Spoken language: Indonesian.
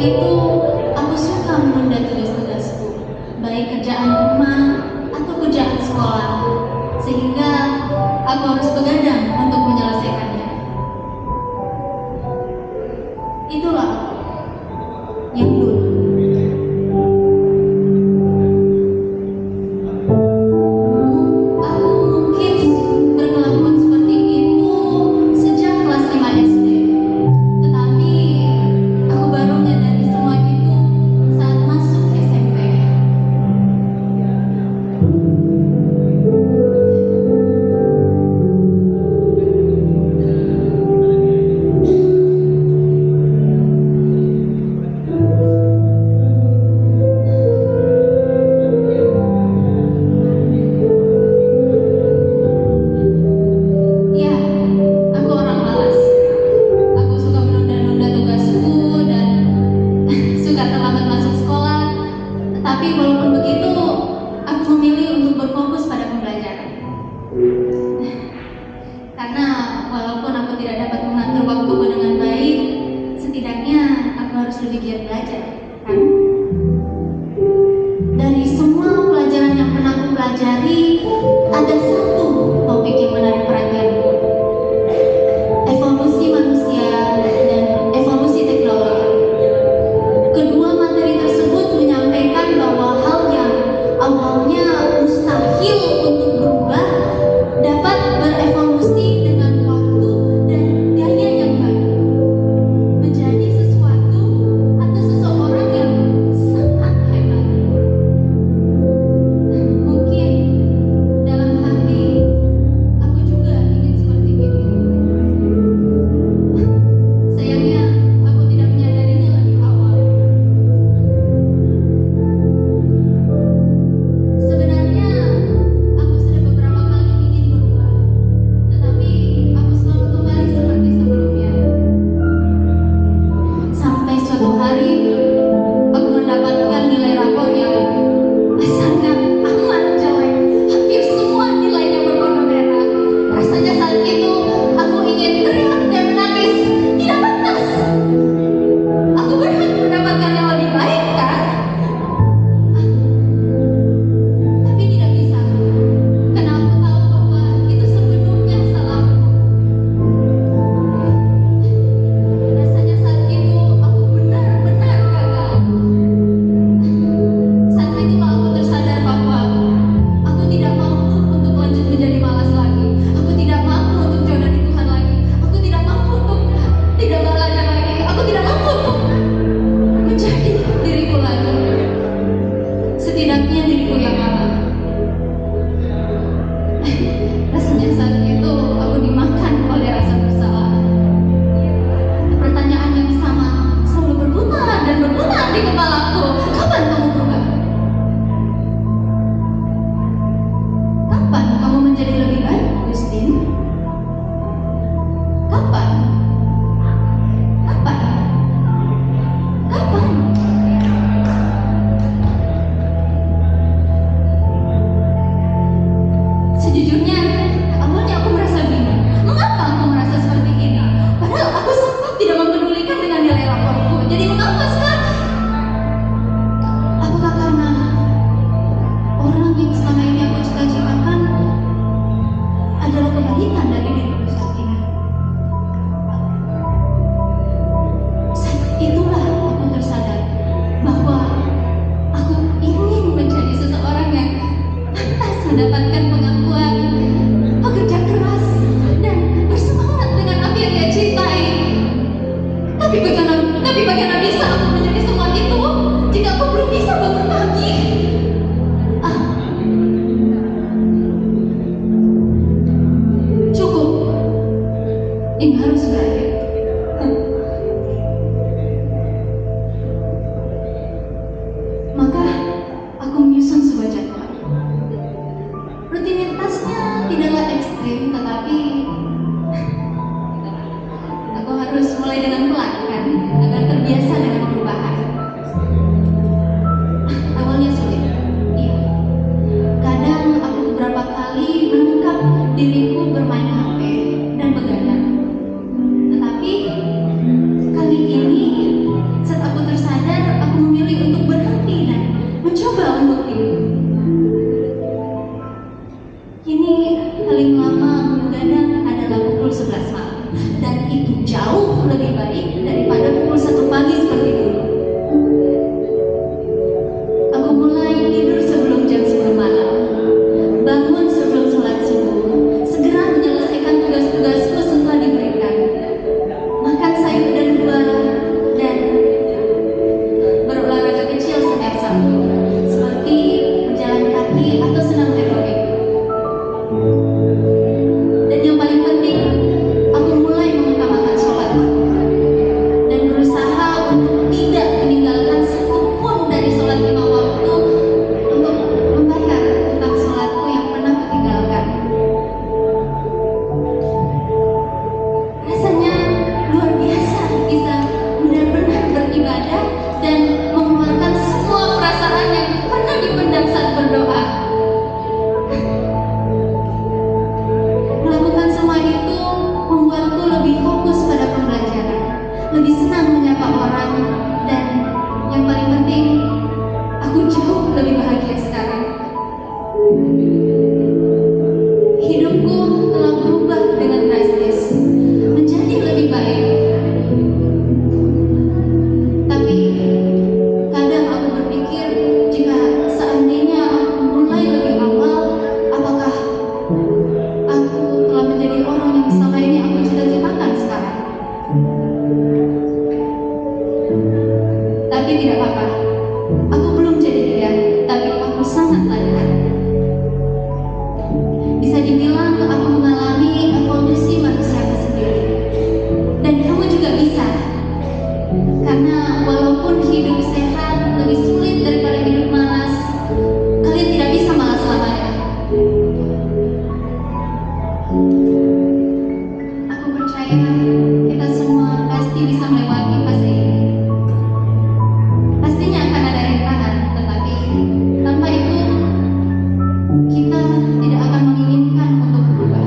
itu aku suka menunda tugas-tugasku, baik kerjaan rumah atau kerjaan sekolah, sehingga aku harus begadang untuk menyelesaikannya. Itulah aku yang dulu. Aku mungkin berkelakuan seperti itu sejak kelas 5 SD. Tetapi aku baru menyadari semua itu saat masuk SMP. Ya, aku orang malas. Aku suka menunda-nunda tugasku dan suka terlambat masuk sekolah. Tetapi walaupun begitu, aku memilih untuk berfokus pada pembelajaran. Karena walaupun aku tidak dapat mengatur waktuku dengan baik, setidaknya aku harus lebih giat belajar, kan? Dari semua pelajaran yang pernah aku pelajari, ada satu topik yang menarik perhatianku: evolusi manusia dan evolusi teknologi. Kedua materi tersebut menyampaikan bahwa hal yang awalnya mustahil untuk berubah dapat berevolusi dengan waktu dan gaya yang baru, menjadi sesuatu atau seseorang yang sangat hebat. Mungkin dalam hati aku juga ingin seperti itu. Sayangnya aku tidak menyadarinya lebih awal. Sebenarnya aku sudah beberapa kali ingin berubah, tetapi aku selalu kembali seperti sebelumnya. Sampai suatu hari aku mendapatkan nilai rapor yang sangat amat jelek. Hampir semua nilainya berwarna merah. Rasanya saat itu aku ingin teriak dan menangis. Tidak pantas. Aku berhak mendapatkan yang lebih baik, kan? Tapi tidak bisa. Karena aku tahu bahwa itu sepenuhnya salahku. Rasanya saat itu aku benar-benar gagal. Karena walaupun hidup sehat lebih sulit daripada hidup malas, kalian tidak bisa malas selamanya. Aku percaya kita semua pasti bisa melewati fase ini. Pastinya akan ada rintangan, tetapi tanpa itu kita tidak akan menginginkan untuk berubah.